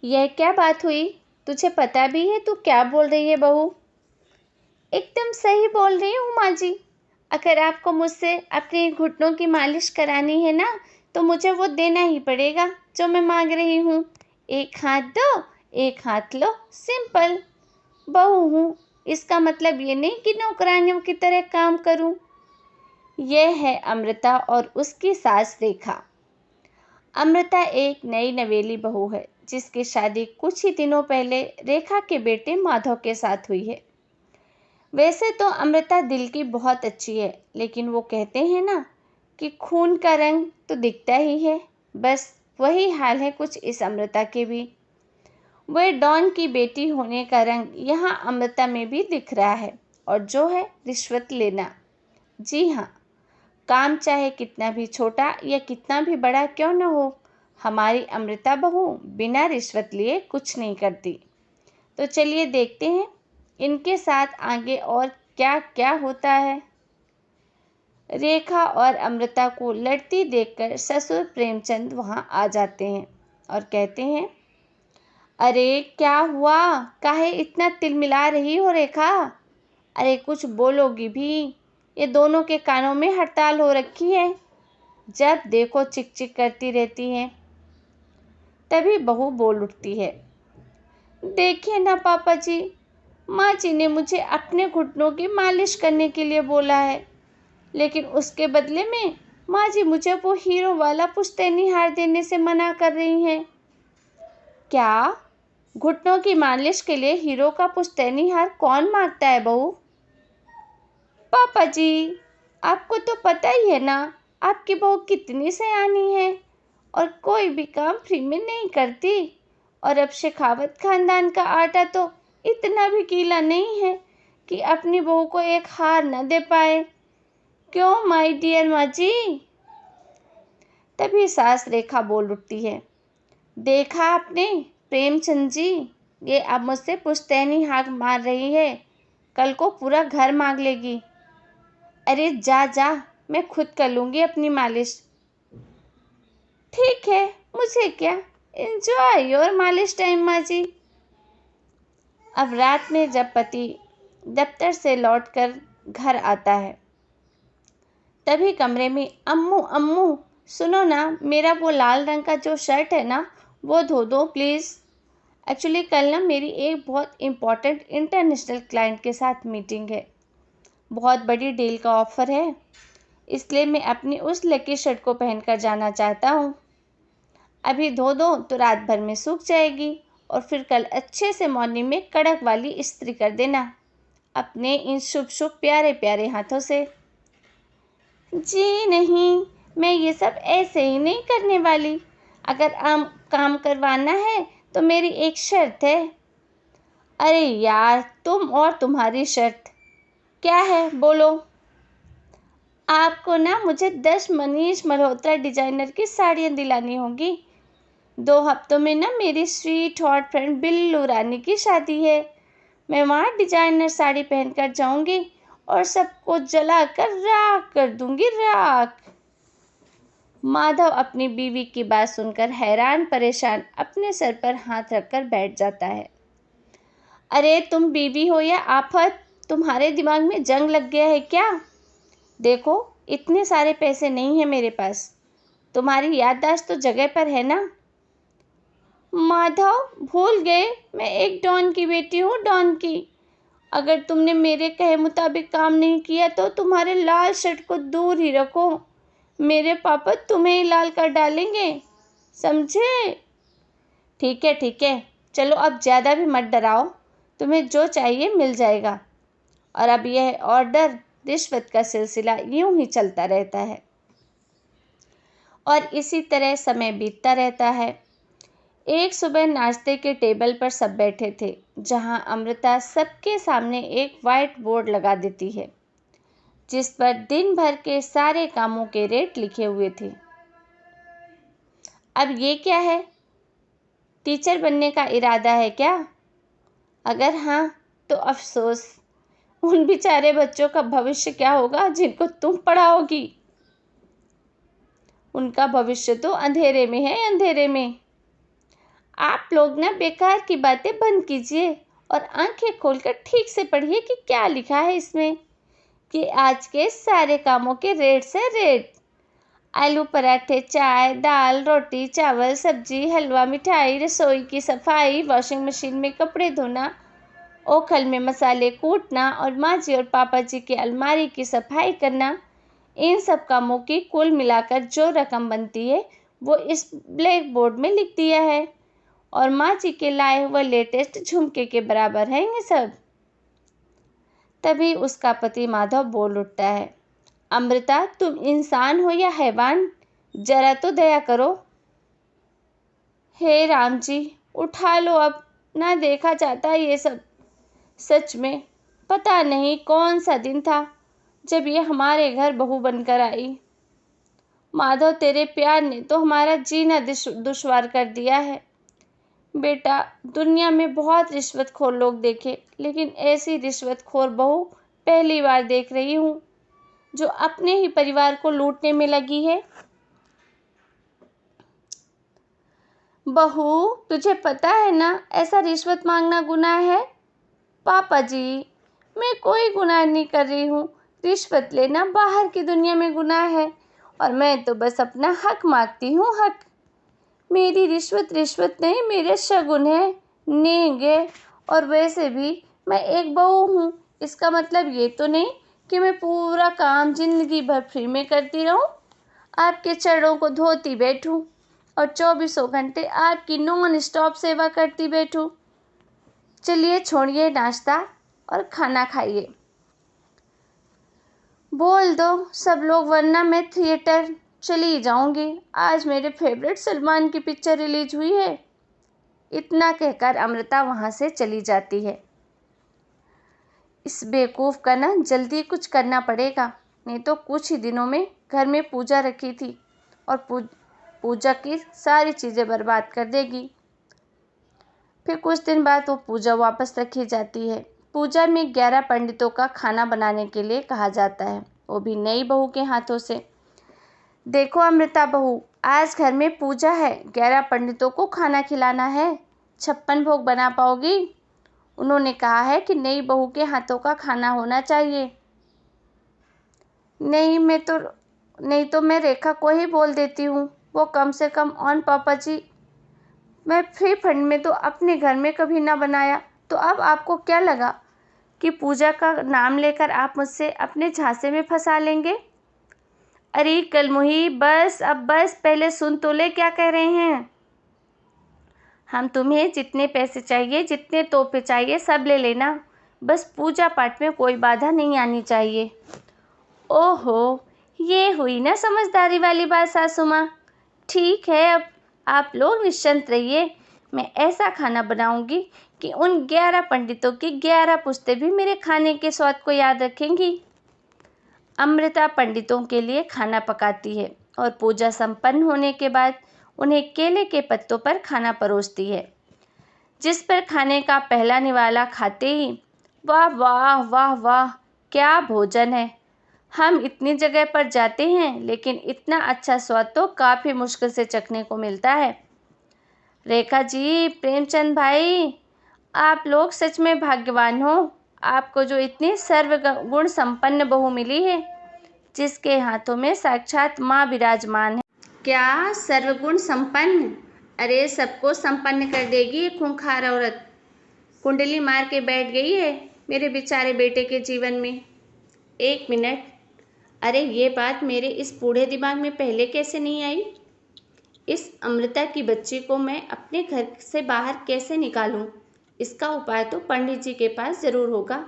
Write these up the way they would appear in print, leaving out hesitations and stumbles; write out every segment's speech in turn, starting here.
यह क्या बात हुई? तुझे पता भी है तू क्या बोल रही है बहू? एकदम सही बोल रही हूँ माँ जी। अगर आपको मुझसे अपने घुटनों की मालिश करानी है ना, तो मुझे वो देना ही पड़ेगा जो मैं मांग रही हूँ। एक हाथ दो, एक हाथ लो, सिंपल। बहू हूँ, इसका मतलब ये नहीं कि नौकरानियों की तरह काम करूँ। यह है अमृता और उसकी सास रेखा। अमृता एक नई नवेली बहू है जिसकी शादी कुछ ही दिनों पहले रेखा के बेटे माधव के साथ हुई है। वैसे तो अमृता दिल की बहुत अच्छी है, लेकिन वो कहते हैं ना कि खून का रंग तो दिखता ही है। बस वही हाल है कुछ इस अमृता के भी। वह डॉन की बेटी होने का रंग यहाँ अमृता में भी दिख रहा है, और जो है रिश्वत लेना। जी हाँ, काम चाहे कितना भी छोटा या कितना भी बड़ा क्यों न हो, हमारी अमृता बहू बिना रिश्वत लिए कुछ नहीं करती। तो चलिए देखते हैं इनके साथ आगे और क्या क्या होता है। रेखा और अमृता को लड़ती देखकर ससुर प्रेमचंद वहां आ जाते हैं और कहते हैं, अरे क्या हुआ? काहे इतना तिलमिला रही हो रेखा? अरे कुछ बोलोगी भी? ये दोनों के कानों में हड़ताल हो रखी है, जब देखो चिक चिक करती रहती हैं। तभी बहू बोल उठती है, देखिए ना पापा जी, माँ जी ने मुझे अपने घुटनों की मालिश करने के लिए बोला है, लेकिन उसके बदले में माँ जी मुझे वो हीरो वाला पुश्तैनी हार देने से मना कर रही हैं। क्या? घुटनों की मालिश के लिए हीरो का पुश्तैनी हार कौन मांगता है बहू? पापा जी, आपको तो पता ही है ना, आपकी बहू कितनी सयानी है और कोई भी काम फ्री में नहीं करती। और अब शेखावत खानदान का आटा तो इतना भी गीला नहीं है कि अपनी बहू को एक हार न दे पाए। क्यों माय डियर माँ जी? तभी सास रेखा बोल उठती है, देखा आपने प्रेमचंद जी, ये अब मुझसे पुश्तैनी हाक मार रही है, कल को पूरा घर मांग लेगी। अरे जा जा, मैं खुद कर लूँगी अपनी मालिश। ठीक है, मुझे क्या, एंजॉय योर मालिश टाइम माँ जी। अब रात में जब पति दफ्तर से लौटकर घर आता है, तभी कमरे में अम्मू अम्मू सुनो ना, मेरा वो लाल रंग का जो शर्ट है ना, वो धो दो प्लीज़। एक्चुअली कल ना मेरी एक बहुत इम्पॉर्टेंट इंटरनेशनल क्लाइंट के साथ मीटिंग है, बहुत बड़ी डील का ऑफ़र है, इसलिए मैं अपनी उस लकी शर्ट को पहनकर जाना चाहता हूँ। अभी धो दो तो रात भर में सूख जाएगी, और फिर कल अच्छे से मॉर्निंग में कड़क वाली इस्त्री कर देना अपने इन शुभ शुभ प्यारे प्यारे हाथों से। जी नहीं, मैं ये सब ऐसे ही नहीं करने वाली। अगर काम करवाना है तो मेरी एक शर्त है। अरे यार, तुम और तुम्हारी शर्त क्या है, बोलो। आपको ना मुझे 10 मनीष मल्होत्रा डिजाइनर की साड़ियाँ दिलानी होंगी। 2 हफ्तों में ना मेरी स्वीट हॉट फ्रेंड बिल्लू रानी की शादी है। मैं वहाँ डिजाइनर साड़ी पहनकर जाऊंगी और सबको जलाकर राख कर दूंगी, राख। माधव अपनी बीवी की बात सुनकर हैरान परेशान अपने सर पर हाथ रखकर बैठ जाता है। अरे तुम बीवी हो या आफत, तुम्हारे दिमाग में जंग लग गया है क्या? देखो, इतने सारे पैसे नहीं है मेरे पास, तुम्हारी याददाश्त तो जगह पर है ना। माधव, भूल गए मैं एक डॉन की बेटी हूँ, डॉन की। अगर तुमने मेरे कहे मुताबिक काम नहीं किया तो तुम्हारे लाल शर्ट को दूर ही रखो, मेरे पापा तुम्हें ही लाल कर डालेंगे, समझे? ठीक है, चलो अब ज़्यादा भी मत डराओ, तुम्हें जो चाहिए मिल जाएगा। और अब यह ऑर्डर रिश्वत का सिलसिला यूं ही चलता रहता है, और इसी तरह समय बीतता रहता है। एक सुबह नाश्ते के टेबल पर सब बैठे थे, जहां अमृता सबके सामने एक वाइट बोर्ड लगा देती है जिस पर दिन भर के सारे कामों के रेट लिखे हुए थे। अब ये क्या है? टीचर बनने का इरादा है क्या? अगर हाँ तो अफसोस, उन बेचारे बच्चों का भविष्य क्या होगा जिनको तुम पढ़ाओगी? उनका भविष्य तो अंधेरे में है, अंधेरे में। आप लोग ना बेकार की बातें बंद कीजिए और आंखें खोलकर ठीक से पढ़िए कि क्या लिखा है इसमें, कि आज के सारे कामों के रेट से रेट। आलू पराठे, चाय, दाल, रोटी, चावल, सब्जी, हलवा, मिठाई, रसोई की सफाई, वॉशिंग मशीन में कपड़े धोना, ओखल में मसाले कूटना और माँ जी और पापा जी की अलमारी की सफाई करना, इन सब कामों की कुल मिलाकर जो रकम बनती है वो इस ब्लैक बोर्ड में लिख दिया है और माँ जी के लाए हुए लेटेस्ट झुमके के बराबर है ये सब। तभी उसका पति माधव बोल उठता है, अमृता तुम इंसान हो या हैवान, जरा तो दया करो। हे राम जी, उठा लो अब, ना देखा जाता ये सब। सच में पता नहीं कौन सा दिन था जब ये हमारे घर बहू बनकर आई। माधव तेरे प्यार ने तो हमारा जीना दुश्वार कर दिया है। बेटा, दुनिया में बहुत रिश्वतखोर लोग देखे, लेकिन ऐसी रिश्वतखोर बहू पहली बार देख रही हूँ जो अपने ही परिवार को लूटने में लगी है। बहू, तुझे पता है ना ऐसा रिश्वत मांगना गुनाह है। पापा जी, मैं कोई गुनाह नहीं कर रही हूँ। रिश्वत लेना बाहर की दुनिया में गुनाह है और मैं तो बस अपना हक मांगती हूँ, हक। मेरी रिश्वत रिश्वत नहीं, मेरे शगुन है, नेंग है। और वैसे भी मैं एक बहू हूँ, इसका मतलब ये तो नहीं कि मैं पूरा काम जिंदगी भर फ्री में करती रहूँ, आपके चरणों को धोती बैठूँ और 24 घंटे आपकी नॉन स्टॉप सेवा करती बैठूँ। चलिए छोड़िए नाश्ता और खाना खाइए। बोल दो सब लोग, वरना मैं थिएटर चली जाऊंगी। आज मेरे फेवरेट सलमान की पिक्चर रिलीज हुई है। इतना कहकर अमृता वहाँ से चली जाती है। इस बेवकूफ़ का ना जल्दी कुछ करना पड़ेगा, नहीं तो कुछ ही दिनों में घर में पूजा रखी थी और पूजा की सारी चीज़ें बर्बाद कर देगी। फिर कुछ दिन बाद वो पूजा वापस रखी जाती है। पूजा में 11 पंडितों का खाना बनाने के लिए कहा जाता है, वो भी नई बहू के हाथों से। देखो अमृता बहू, आज घर में पूजा है, 11 पंडितों को खाना खिलाना है। 56 भोग बना पाओगी? उन्होंने कहा है कि नई बहू के हाथों का खाना होना चाहिए। नहीं तो मैं रेखा को ही बोल देती हूँ, वो कम से कम ऑन पापा जी। मैं फ्री फंड में तो अपने घर में कभी ना बनाया, तो अब आपको क्या लगा कि पूजा का नाम लेकर आप मुझसे अपने झांसे में फंसा लेंगे? अरे कलमुही, बस अब बस, पहले सुन तो ले क्या कह रहे हैं। हम तुम्हें जितने पैसे चाहिए, जितने तोहफे चाहिए सब ले लेना, बस पूजा पाठ में कोई बाधा नहीं आनी चाहिए। ओहो, ये हुई ना समझदारी वाली बात सासू माँ। ठीक है, अब आप लोग निश्चिंत रहिए, मैं ऐसा खाना बनाऊंगी कि उन 11 पंडितों की 11 पुश्तें भी मेरे खाने के स्वाद को याद रखेंगी। अमृता पंडितों के लिए खाना पकाती है और पूजा संपन्न होने के बाद उन्हें केले के पत्तों पर खाना परोसती है, जिस पर खाने का पहला निवाला खाते ही वाह वाह वाह वाह, क्या भोजन है। हम इतनी जगह पर जाते हैं लेकिन इतना अच्छा स्वाद तो काफ़ी मुश्किल से चखने को मिलता है। रेखा जी, प्रेमचंद भाई, आप लोग सच में भाग्यवान हो। आपको जो इतनी सर्वगुण संपन्न बहू मिली है, जिसके हाथों में साक्षात माँ विराजमान है। क्या सर्वगुण संपन्न? अरे सबको संपन्न कर देगी ये खूंखार औरत। कुंडली मार के बैठ गई है मेरे बेचारे बेटे के जीवन में। एक मिनट, अरे ये बात मेरे इस बूढ़े दिमाग में पहले कैसे नहीं आई? इस अमृता की बच्ची को मैं अपने घर से बाहर कैसे निकालूं? इसका उपाय तो पंडित जी के पास ज़रूर होगा।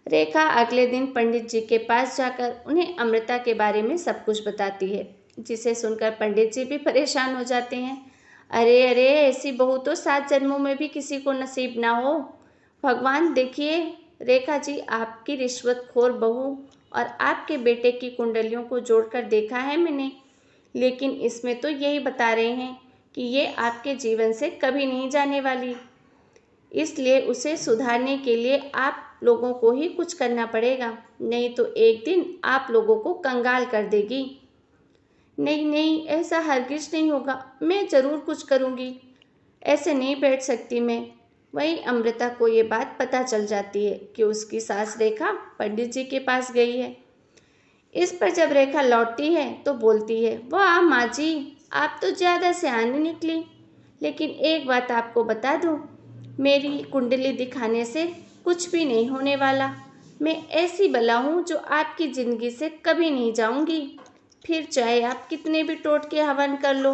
रेखा अगले दिन पंडित जी के पास जाकर उन्हें अमृता के बारे में सब कुछ बताती है, जिसे सुनकर पंडित जी भी परेशान हो जाते हैं। अरे अरे, ऐसी बहू तो 7 जन्मों में भी किसी को नसीब ना हो। भगवान, देखिए रेखा जी, आपकी रिश्वतखोर बहू और आपके बेटे की कुंडलियों को जोड़कर देखा है मैंने, लेकिन इसमें तो यही बता रहे हैं कि ये आपके जीवन से कभी नहीं जाने वाली। इसलिए उसे सुधारने के लिए आप लोगों को ही कुछ करना पड़ेगा, नहीं तो एक दिन आप लोगों को कंगाल कर देगी। नहीं नहीं, ऐसा हरगिज नहीं होगा, मैं ज़रूर कुछ करूँगी। ऐसे नहीं बैठ सकती मैं। वहीं अमृता को ये बात पता चल जाती है कि उसकी सास रेखा पंडित जी के पास गई है। इस पर जब रेखा लौटती है तो बोलती है, वाह माँ जी, आप तो ज़्यादा सयानी निकली। लेकिन एक बात आपको बता दूँ, मेरी कुंडली दिखाने से कुछ भी नहीं होने वाला। मैं ऐसी बला हूँ जो आपकी ज़िंदगी से कभी नहीं जाऊँगी, फिर चाहे आप कितने भी टोटके हवन कर लो।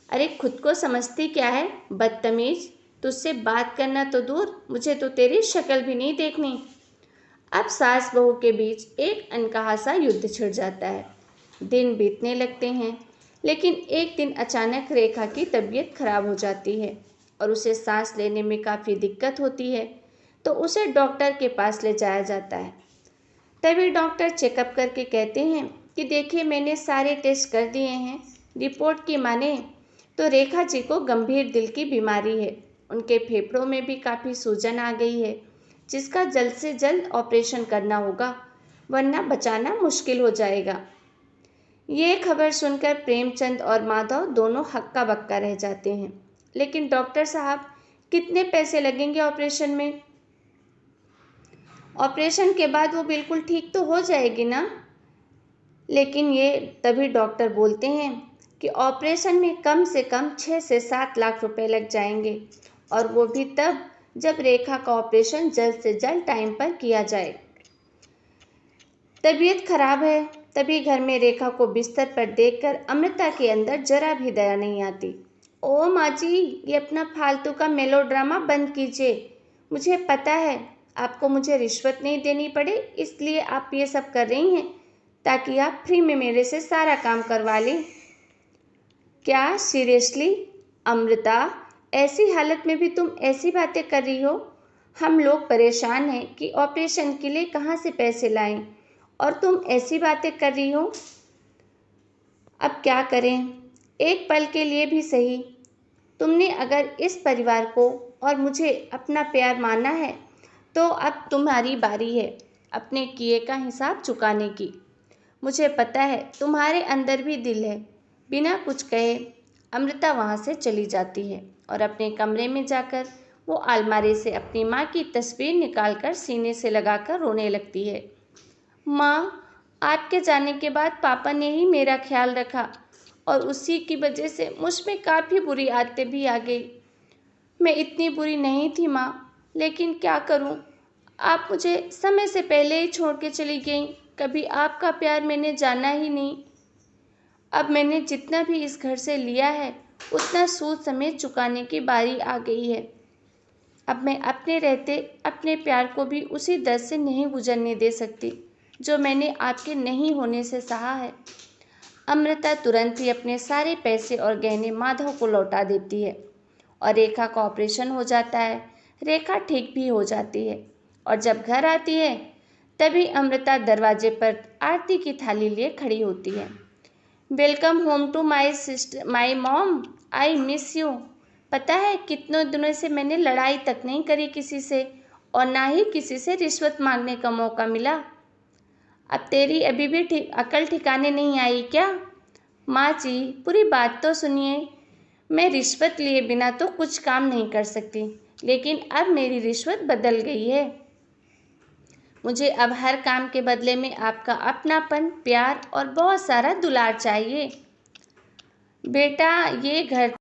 अरे खुद को समझती क्या है, बदतमीज। तुझसे बात करना तो दूर, मुझे तो तेरी शक्ल भी नहीं देखनी। अब सास बहू के बीच एक अनकहा सा युद्ध छिड़ जाता है। दिन बीतने लगते हैं, लेकिन एक दिन अचानक रेखा की तबीयत खराब हो जाती है और उसे सांस लेने में काफ़ी दिक्कत होती है, तो उसे डॉक्टर के पास ले जाया जाता है। तभी डॉक्टर चेकअप करके कहते हैं कि देखिए, मैंने सारे टेस्ट कर दिए हैं, रिपोर्ट की माने तो रेखा जी को गंभीर दिल की बीमारी है। उनके फेफड़ों में भी काफ़ी सूजन आ गई है, जिसका जल्द से जल्द ऑपरेशन करना होगा, वरना बचाना मुश्किल हो जाएगा। ये खबर सुनकर प्रेमचंद और माधव दोनों हक्का बक्का रह जाते हैं। लेकिन डॉक्टर साहब, कितने पैसे लगेंगे ऑपरेशन में? ऑपरेशन के बाद वो बिल्कुल ठीक तो हो जाएगी ना? लेकिन ये तभी डॉक्टर बोलते हैं कि ऑपरेशन में कम से कम 6 से 7 लाख रुपए लग जाएंगे, और वो भी तब जब रेखा का ऑपरेशन जल्द से जल्द टाइम पर किया जाए। तबीयत खराब है, तभी घर में रेखा को बिस्तर पर देखकर अमृता के अंदर जरा भी दया नहीं आती। ओ माँ जी, ये अपना फालतू का मेलोड्रामा बंद कीजिए। मुझे पता है आपको मुझे रिश्वत नहीं देनी पड़े, इसलिए आप ये सब कर रही हैं ताकि आप फ्री में मेरे से सारा काम करवा लें। क्या सीरियसली अमृता, ऐसी हालत में भी तुम ऐसी बातें कर रही हो? हम लोग परेशान हैं कि ऑपरेशन के लिए कहाँ से पैसे लाएं, और तुम ऐसी बातें कर रही हो। अब क्या करें, एक पल के लिए भी सही। तुमने अगर इस परिवार को और मुझे अपना प्यार माना है, तो अब तुम्हारी बारी है अपने किए का हिसाब चुकाने की। मुझे पता है तुम्हारे अंदर भी दिल है। बिना कुछ कहे अमृता वहाँ से चली जाती है और अपने कमरे में जाकर वो अलमारी से अपनी माँ की तस्वीर निकालकर सीने से लगाकर रोने लगती है। माँ, आपके जाने के बाद पापा ने ही मेरा ख्याल रखा, और उसी की वजह से मुझ में काफ़ी बुरी आदतें भी आ गई। मैं इतनी बुरी नहीं थी माँ, लेकिन क्या करूँ, आप मुझे समय से पहले ही छोड़ के चली गईं। कभी आपका प्यार मैंने जाना ही नहीं। अब मैंने जितना भी इस घर से लिया है, उतना सूद समेत चुकाने की बारी आ गई है। अब मैं अपने रहते अपने प्यार को भी उसी दर्द से नहीं गुजरने दे सकती जो मैंने आपके नहीं होने से सहा है। अमृता तुरंत ही अपने सारे पैसे और गहने माधव को लौटा देती है और रेखा का ऑपरेशन हो जाता है। रेखा ठीक भी हो जाती है और जब घर आती है, तभी अमृता दरवाजे पर आरती की थाली लिए खड़ी होती है। Welcome home to my sister, my mom, I miss you. पता है कितने दिनों से मैंने लड़ाई तक नहीं करी किसी से, और ना ही किसी से रिश्वत मांगने का मौका मिला। अब तेरी अभी भी अकल ठिकाने नहीं आई क्या? माँ जी, पूरी बात तो सुनिए। मैं रिश्वत लिए बिना तो कुछ काम नहीं कर सकती, लेकिन अब मेरी रिश्वत बदल गई है। मुझे अब हर काम के बदले में आपका अपनापन, प्यार और बहुत सारा दुलार चाहिए। बेटा, ये घर